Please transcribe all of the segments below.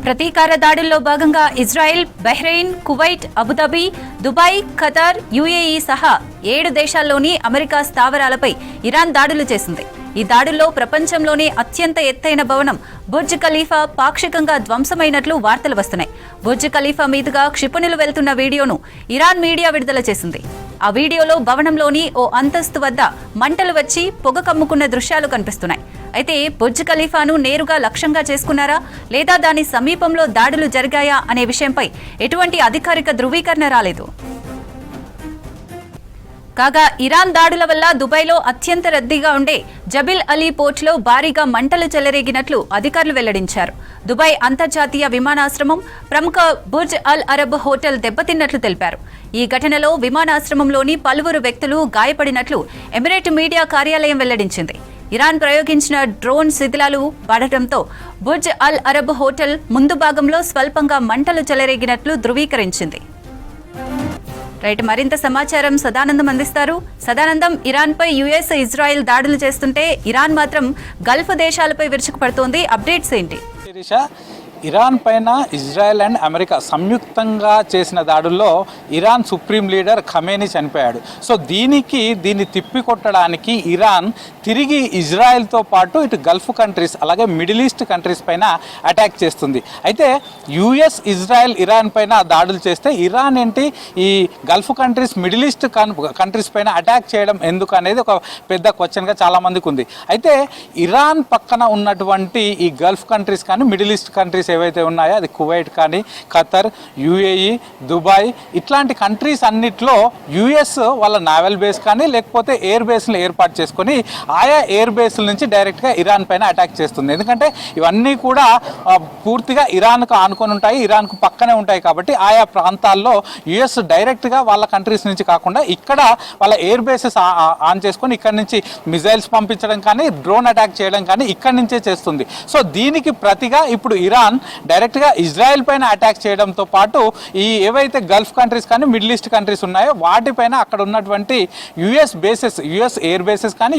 ప్రతీకార దాడుల్లో భాగంగా Israel, Bahrain, Kuwait, Abu Dhabi, Dubai, Qatar, UAE సహా 7 దేశాల్లోని అమెరికా స్థావరాలపై ఇరాన్ దాడులు చేసింది. ఈ దాడుల్లో ప్రపంచంలోనే అత్యంత ఎత్తైన భవనం బుర్జ్ ఖలీఫా పాక్షికంగా ధ్వంసమైనట్లు వార్తలు వస్తున్నాయి. బుర్జ్ ఖలీఫా మీదుగా క్షిపణులు వెళ్తున్న వీడియోను ఇరాన్ మీడియా విడుదల చేసింది. ఆ వీడియోలో భవనంలోని ఓ అంతస్తు వద్ద మంటలు వచ్చి పొగ కమ్ముకున్న దృశ్యాలు కనిపిస్తున్నాయి. అయితే బుర్జ్ ఖలీఫాను నేరుగా లక్ష్యంగా చేసుకున్నారా లేదా దాని సమీపంలో దాడులు జరిగాయా అనే విషయంపై ఎటువంటి అధికారిక ధృవీకరణ రాలేదు. కాగా ఇరాన్ దాడుల వల్ల దుబాయ్లో అత్యంత రద్దీగా ఉండే జబిల్ అలీ పోర్టులో భారీగా మంటలు చెలరేగినట్లు అధికారులు వెల్లడించారు. దుబాయ్ అంతర్జాతీయ విమానాశ్రమం, ప్రముఖ బుర్జ్ అల్ అరబ్ హోటల్ దెబ్బతిన్నట్లు తెలిపారు. ఈ ఘటనలో విమానాశ్రమంలోని పలువురు వ్యక్తులు గాయపడినట్లు ఎమిరేట్ మీడియా కార్యాలయం వెల్లడించింది. ఇరాన్ ప్రయోగించిన డ్రోన్ శిథిలాలు పడటంతో బుర్జ్ అల్ అరబ్ హోటల్ ముందు భాగంలో స్వల్పంగా మంటలు చెలరేగినట్లు ధృవీకరించింది. మరింత సమాచారం సదానందం అందిస్తారు. సదానందం, ఇరాన్పై యుఎస్, ఇజ్రాయెల్ దాడులు చేస్తుంటే ఇరాన్ మాత్రం గల్ఫ్ దేశాలపై విరుచుకుపడుతోంది. అప్డేట్స్ ఏంటి? ఇరాన్ పైన ఇజ్రాయెల్ అండ్ అమెరికా సంయుక్తంగా చేసిన దాడుల్లో ఇరాన్ సుప్రీం లీడర్ ఖమేనీ చనిపోయాడు. సో దీన్ని తిప్పికొట్టడానికి ఇరాన్ తిరిగి ఇజ్రాయెల్తో పాటు ఇటు గల్ఫ్ కంట్రీస్ అలాగే మిడిల్ ఈస్ట్ కంట్రీస్ పైన అటాక్ చేస్తుంది. అయితే యుఎస్, ఇజ్రాయెల్, ఇరాన్ పైన దాడులు చేస్తే ఇరాన్ ఏంటి ఈ Gulf countries, middle east countries పైన అటాక్ చేయడం ఎందుకు అనేది ఒక పెద్ద క్వశ్చన్గా చాలామందికి ఉంది. అయితే ఇరాన్ పక్కన ఉన్నటువంటి ఈ గల్ఫ్ కంట్రీస్ కానీ మిడిల్ ఈస్ట్ కంట్రీస్ ఏవైతే ఉన్నాయో అది కువైట్ కానీ, ఖతర్, యుఏఈ, దుబాయ్ ఇట్లాంటి కంట్రీస్ అన్నిట్లో యుఎస్ వాళ్ళ నావల్ బేస్ కానీ లేకపోతే ఎయిర్ బేస్లు ఏర్పాటు చేసుకొని ఆయా ఎయిర్ బేస్ల నుంచి డైరెక్ట్గా ఇరాన్ పైన అటాక్ చేస్తుంది. ఎందుకంటే ఇవన్నీ కూడా పూర్తిగా ఇరాన్కు ఆనుకొని ఉంటాయి, ఇరాన్కు పక్కనే ఉంటాయి. కాబట్టి ఆయా ప్రాంతాల్లో యుఎస్ డైరెక్ట్గా వాళ్ళ కంట్రీస్ నుంచి కాకుండా ఇక్కడ వాళ్ళ ఎయిర్ బేసెస్ ఆన్ చేసుకొని ఇక్కడ నుంచి మిజైల్స్ పంపించడం కానీ, డ్రోన్ అటాక్ చేయడం కానీ ఇక్కడి నుంచే చేస్తుంది. సో దీనికి ప్రతిగా ఇప్పుడు ఇరాన్ డైరెక్ట్గా ఇజ్రాయెల్ పైన అటాక్ చేయడంతో పాటు ఈ ఏవైతే గల్ఫ్ కంట్రీస్ కానీ మిడిల్ ఈస్ట్ కంట్రీస్ ఉన్నాయో వాటిపైన అక్కడ ఉన్నటువంటి US bases, US air bases కానీ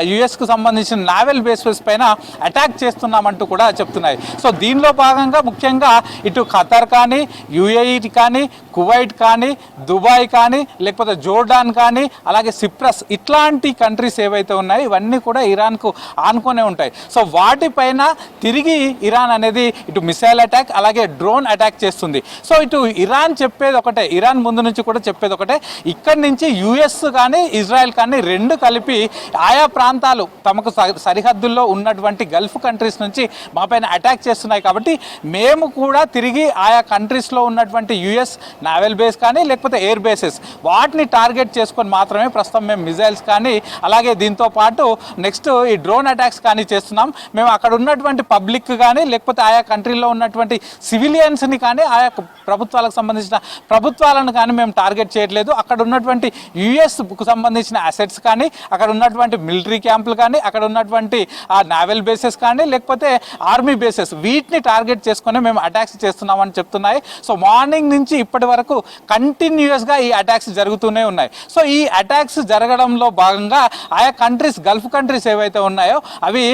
యుఎస్కు సంబంధించిన నావల్ బేసెస్ పైన అటాక్ చేస్తున్నామంటూ కూడా చెప్తున్నాయి. సో దీనిలో భాగంగా ముఖ్యంగా ఇటు ఖతర్ కానీ, యుఏఈ కానీ, కువైట్ కానీ, దుబాయ్ కానీ, లేకపోతే జోర్డాన్ కానీ, అలాగే సిప్రస్ ఇట్లాంటి కంట్రీస్ ఏవైతే ఉన్నాయో ఇవన్నీ కూడా ఇరాన్కు ఆనుకొనే ఉంటాయి. సో వాటిపైన తిరిగి ఇరాన్ అనేది ఇటు మిసైల్ అటాక్ అలాగే డ్రోన్ అటాక్ చేస్తుంది. సో ఇటు ఇరాన్ చెప్పేది ఒకటే, ఇరాన్ ముందు నుంచి కూడా చెప్పేది ఒకటే, ఇక్కడి నుంచి యుఎస్ కానీ ఇజ్రాయెల్ కానీ రెండు కలిపి ఆయా ప్రాంతాలు తమకు సరిహద్దుల్లో ఉన్నటువంటి గల్ఫ్ కంట్రీస్ నుంచి మా పైన అటాక్ చేస్తున్నాయి. కాబట్టి మేము కూడా తిరిగి ఆయా కంట్రీస్లో ఉన్నటువంటి యుఎస్ నావల్ బేస్ కానీ లేకపోతే ఎయిర్ బేసెస్ వాటిని టార్గెట్ చేసుకొని మాత్రమే ప్రస్తుతం మేము మిజైల్స్ కానీ అలాగే దీంతో పాటు నెక్స్ట్ ఈ డ్రోన్ అటాక్స్ కానీ చేస్తున్నాం. మేము అక్కడ ఉన్నటువంటి పబ్లిక్ కానీ లేకపోతే ఆయా కంట్రీలో ఉన్నటువంటి సివిలియన్స్ని కానీ ఆయా ప్రభుత్వాలకు సంబంధించిన ప్రభుత్వాలను కానీ మేము టార్గెట్ చేయట్లేదు. అక్కడ ఉన్నటువంటి యుఎస్కు సంబంధించిన అసెట్స్ కానీ, అక్కడ ఉన్నటువంటి మిలిటరీ క్యాంపులు కానీ, అక్కడ ఉన్నటువంటి ఆ నావల్ బేసెస్ కానీ లేకపోతే ఆర్మీ బేసెస్ వీటిని టార్గెట్ చేసుకుని మేము అటాక్స్ చేస్తున్నామని చెప్తున్నాయి. సో మార్నింగ్ నుంచి ఇప్పటి వరకు కంటిన్యూస్గా ఈ అటాక్స్ జరుగుతూనే ఉన్నాయి. సో ఈ అటాక్స్ జరగడంలో భాగంగా ఆయా కంట్రీస్, గల్ఫ్ కంట్రీస్ ఏవైతే ఉన్నాయో అవి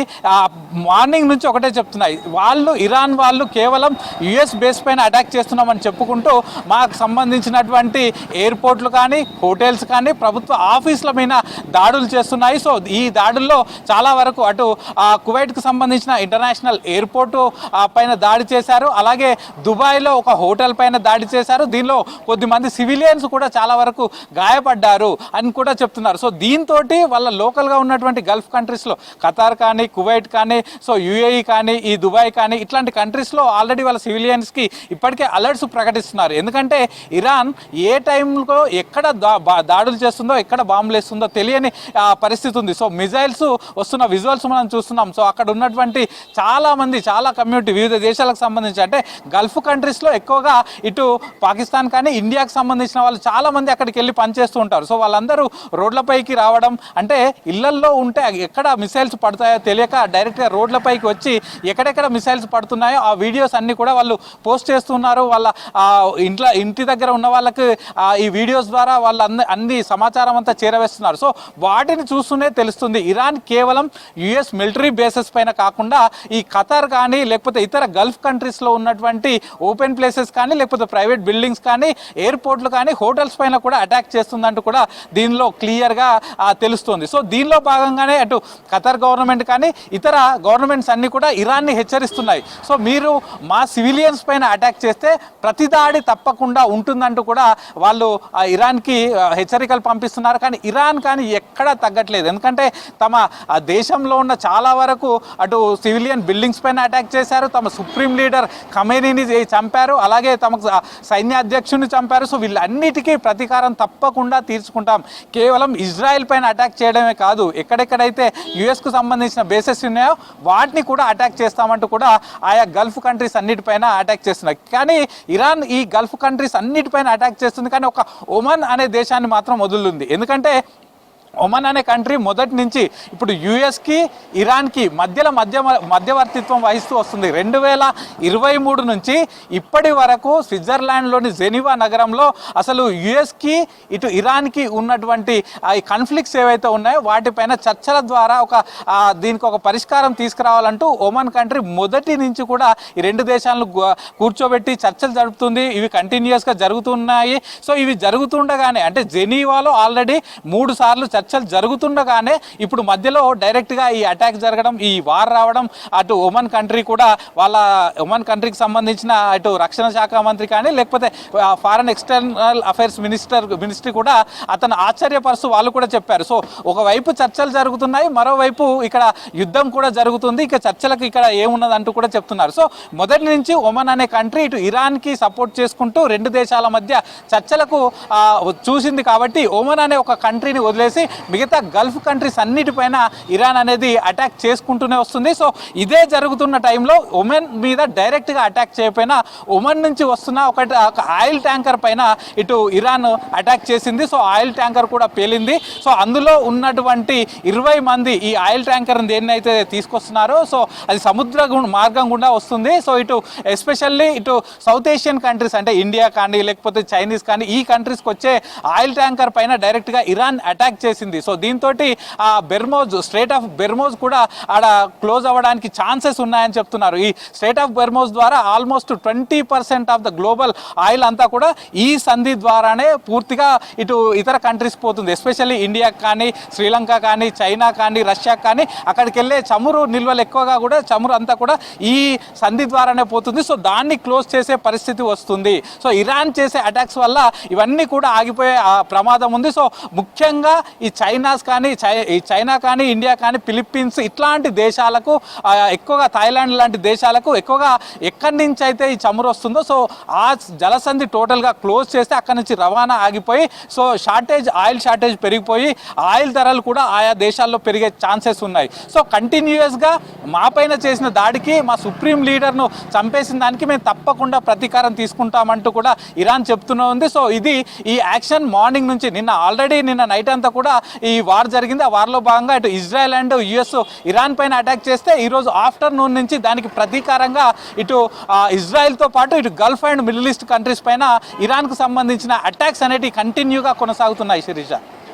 మార్నింగ్ నుంచి ఒకటే చెప్తున్నాయి, ఇరాన్ వాళ్ళు కేవలం యుఎస్ బేస్ పైన అటాక్ చేస్తున్నామని చెప్పుకుంటూ మాకు సంబంధించినటువంటి ఎయిర్పోర్ట్లు కానీ, హోటల్స్ కానీ, ప్రభుత్వ ఆఫీసుల మీద దాడులు చేస్తున్నాయి. సో ఈ దాడుల్లో చాలా వరకు అటు కువైట్కి సంబంధించిన ఇంటర్నేషనల్ ఎయిర్పోర్టు పైన దాడి చేశారు, అలాగే దుబాయ్లో ఒక హోటల్ పైన దాడి చేశారు. దీనిలో కొద్దిమంది సివిలియన్స్ కూడా చాలా వరకు గాయపడ్డారు అని కూడా చెప్తున్నారు. సో దీంతో వాళ్ళ లోకల్గా ఉన్నటువంటి గల్ఫ్ కంట్రీస్లో ఖతార్ కానీ, కువైట్ కానీ, సో యుఏఈ కానీ, ఈ దుబాయ్ కానీ ఇట్లాంటి కంట్రీస్లో ఆల్రెడీ వాళ్ళ సివిలియన్స్కి ఇప్పటికే అలర్ట్స్ ప్రకటిస్తున్నారు. ఎందుకంటే ఇరాన్ ఏ టైంలో ఎక్కడ దాడులు చేస్తుందో, ఎక్కడ బాంబులు వేస్తుందో తెలియని పరిస్థితి ఉంది. సో మిజైల్స్ వస్తున్న విజువల్స్ మనం చూస్తున్నాం. సో అక్కడ ఉన్నటువంటి చాలా కమ్యూనిటీ వివిధ దేశాలకు సంబంధించి అంటే గల్ఫ్ కంట్రీస్లో ఎక్కువగా ఇటు పాకిస్తాన్ కానీ ఇండియాకి సంబంధించిన వాళ్ళు చాలామంది అక్కడికి వెళ్ళి పనిచేస్తూ ఉంటారు. సో వాళ్ళందరూ రోడ్లపైకి రావడం అంటే ఇళ్లల్లో ఉంటే ఎక్కడ మిసైల్స్ పడతాయో తెలియక డైరెక్ట్గా రోడ్లపైకి వచ్చి ఎక్కడెక్కడ మిసైల్స్ పడుతున్నాయో ఉన్నాయో ఆ వీడియోస్ అన్నీ కూడా వాళ్ళు పోస్ట్ చేస్తున్నారు. వాళ్ళ ఇంటి దగ్గర ఉన్న వాళ్ళకి ఈ వీడియోస్ ద్వారా వాళ్ళు అన్ని సమాచారం అంతా చేరవేస్తున్నారు. సో వాటిని చూస్తూనే తెలుస్తుంది ఇరాన్ కేవలం యుఎస్ మిలిటరీ బేసెస్ పైన కాకుండా ఈ ఖతార్ కానీ లేకపోతే ఇతర గల్ఫ్ కంట్రీస్లో ఉన్నటువంటి ఓపెన్ ప్లేసెస్ కానీ లేకపోతే ప్రైవేట్ బిల్డింగ్స్ కానీ ఎయిర్పోర్ట్లు కానీ హోటల్స్ పైన కూడా అటాక్ చేస్తుందంటూ కూడా దీనిలో క్లియర్గా తెలుస్తుంది. సో దీనిలో భాగంగానే అటు ఖతార్ గవర్నమెంట్ కానీ ఇతర గవర్నమెంట్స్ అన్నీ కూడా ఇరాన్ని హెచ్చరిస్తున్నాయి. సో మీరు మా సివిలియన్స్ పైన అటాక్ చేస్తే ప్రతి దాడి తప్పకుండా ఉంటుందంటూ కూడా వాళ్ళు ఇరాన్కి హెచ్చరికలు పంపిస్తున్నారు. కానీ ఇరాన్ కానీ ఎక్కడా తగ్గట్లేదు. ఎందుకంటే తమ దేశంలో ఉన్న చాలా వరకు అటు సివిలియన్ బిల్డింగ్స్ పైన అటాక్ చేశారు, తమ సుప్రీం లీడర్ ఖమేనీని చంపారు, అలాగే తమ సైన్య అధ్యక్షుడిని చంపారు. సో వీళ్ళన్నిటికీ ప్రతీకారం తప్పకుండా తీర్చుకుంటాం. కేవలం ఇజ్రాయెల్ పైన అటాక్ చేయడమే కాదు, ఎక్కడెక్కడైతే యుఎస్కు సంబంధించిన బేసెస్ ఉన్నాయో వాటిని కూడా అటాక్ చేస్తామంటూ కూడా ఆయా గల్ఫ్ కంట్రీస్ అన్నిటిపైన అటాక్ చేస్తున్నాయి. కానీ ఇరాన్ ఈ గల్ఫ్ కంట్రీస్ అన్నిటిపైన అటాక్ చేస్తుంది, కానీ ఒక ఒమన్ అనే దేశాన్ని మాత్రం వదులుంది. ఎందుకంటే ఒమన్ అనే కంట్రీ మొదటి నుంచి ఇప్పుడు యుఎస్కి ఇరాన్కి మధ్యవర్తిత్వం వహిస్తూ వస్తుంది. 2023 నుంచి ఇప్పటి వరకు స్విట్జర్లాండ్లోని జెనీవా నగరంలో అసలు యుఎస్కి ఇటు ఇరాన్కి ఉన్నటువంటి ఈ కాన్ఫ్లిక్ట్స్ ఏవైతే ఉన్నాయో వాటిపైన చర్చల ద్వారా దీనికి ఒక పరిష్కారం తీసుకురావాలంటూ ఒమన్ కంట్రీ మొదటి నుంచి కూడా ఈ రెండు దేశాలను కూర్చోబెట్టి చర్చలు జరుపుతుంది. ఇవి కంటిన్యూస్గా జరుగుతున్నాయి. సో ఇవి జరుగుతుండగానే అంటే జెనీవాలో ఆల్రెడీ 3 సార్లు చర్చలు జరుగుతుండగానే ఇప్పుడు మధ్యలో డైరెక్ట్గా ఈ అటాక్ జరగడం, ఈ వార్ రావడం, అటు ఒమన్ కంట్రీ కూడా వాళ్ళ ఒమన్ కంట్రీకి సంబంధించిన అటు రక్షణ శాఖ మంత్రి కానీ లేకపోతే ఫారెన్ ఎక్స్టర్నల్ అఫైర్స్ మినిస్ట్రీ కూడా అతను ఆశ్చర్యపరుస్తూ వాళ్ళు కూడా చెప్పారు. సో ఒకవైపు చర్చలు జరుగుతున్నాయి, మరోవైపు ఇక్కడ యుద్ధం కూడా జరుగుతుంది, ఇక చర్చలకు ఇక్కడ ఏమున్నదంటూ కూడా చెప్తున్నారు. సో మొదటి నుంచి ఒమన్ అనే కంట్రీ ఇటు ఇరాన్కి సపోర్ట్ చేసుకుంటూ రెండు దేశాల మధ్య చర్చలకు చూసింది. కాబట్టి ఒమన్ అనే ఒక కంట్రీని వదిలేసి మిగతా గల్ఫ్ కంట్రీస్ అన్నిటిపైన ఇరాన్ అనేది అటాక్ చేసుకుంటూనే వస్తుంది. సో ఇదే జరుగుతున్న టైంలో ఒమన్ మీద డైరెక్ట్గా అటాక్ చేయకపోయినా ఒమన్ నుంచి వస్తున్న ఒక ఆయిల్ ట్యాంకర్ పైన ఇటు ఇరాన్ అటాక్ చేసింది. సో ఆయిల్ ట్యాంకర్ కూడా పేలింది. సో అందులో ఉన్నటువంటి 20 మంది ఈ ఆయిల్ ట్యాంకర్ని దేన్నైతే తీసుకొస్తున్నారో సో అది సముద్ర మార్గం గుండా వస్తుంది. సో ఇటు ఎస్పెషల్లీ ఇటు సౌత్ ఏషియన్ కంట్రీస్ అంటే ఇండియా కానీ లేకపోతే చైనీస్ కానీ ఈ కంట్రీస్కి వచ్చే ఆయిల్ ట్యాంకర్ పైన డైరెక్ట్గా ఇరాన్ అటాక్ చేసింది. సో దీంతో ఆ బెర్మోజ్ స్ట్రేట్ ఆఫ్ బెర్మోజ్ కూడా ఆడ క్లోజ్ అవ్వడానికి ఛాన్సెస్ ఉన్నాయని చెప్తున్నారు. ఈ స్ట్రేట్ ఆఫ్ బెర్మోజ్ ద్వారా almost 20% of the global oil అంతా కూడా ఈ సంధి ద్వారానే పూర్తిగా ఇటు ఇతర కంట్రీస్ పోతుంది. ఎస్పెషల్లీ ఇండియా కానీ శ్రీలంక కానీ చైనా కానీ రష్యా కానీ అక్కడికి వెళ్ళే చమురు నిల్వలు ఎక్కువగా కూడా చమురు అంతా కూడా ఈ సంధి ద్వారానే పోతుంది. సో దాన్ని క్లోజ్ చేసే పరిస్థితి వస్తుంది. సో ఇరాన్ చేసే అటాక్స్ వల్ల ఇవన్నీ కూడా ఆగిపోయే ప్రమాదం ఉంది. సో ముఖ్యంగా ఈ చైనా కానీ ఇండియా కానీ ఫిలిప్పీన్స్ ఇట్లాంటి దేశాలకు ఎక్కువగా థాయిలాండ్ లాంటి దేశాలకు ఎక్కువగా ఎక్కడి నుంచి అయితే ఈ చమురు వస్తుందో సో ఆ జలసంధి టోటల్గా క్లోజ్ చేస్తే అక్కడి నుంచి రవాణా ఆగిపోయి సో ఆయిల్ షార్టేజ్ పెరిగిపోయి ఆయిల్ ధరలు కూడా ఆయా దేశాల్లో పెరిగే ఛాన్సెస్ ఉన్నాయి. సో కంటిన్యూస్గా మా పైన చేసిన దాడికి మా సుప్రీం లీడర్ను చంపేసిన దానికి మేము తప్పకుండా ప్రతీకారం తీసుకుంటామంటూ కూడా ఇరాన్ చెప్తూనే ఉంది. సో ఇది ఈ యాక్షన్ మార్నింగ్ నుంచి నిన్న నైట్ అంతా కూడా ఈ వార్ జరిగింది. ఆ వార్లో భాగంగా ఇటు ఇజ్రాయెల్ అండ్ యుఎస్ ఇరాన్ పైన అటాక్ చేస్తే ఈరోజు ఆఫ్టర్నూన్ నుంచి దానికి ప్రతీకారంగా ఇటు ఇజ్రాయెల్తో పాటు ఇటు Gulf and middle east countries పైన ఇరాన్కు సంబంధించిన అటాక్స్ అనేటివి కంటిన్యూగా కొనసాగుతున్నాయి. శిరీష.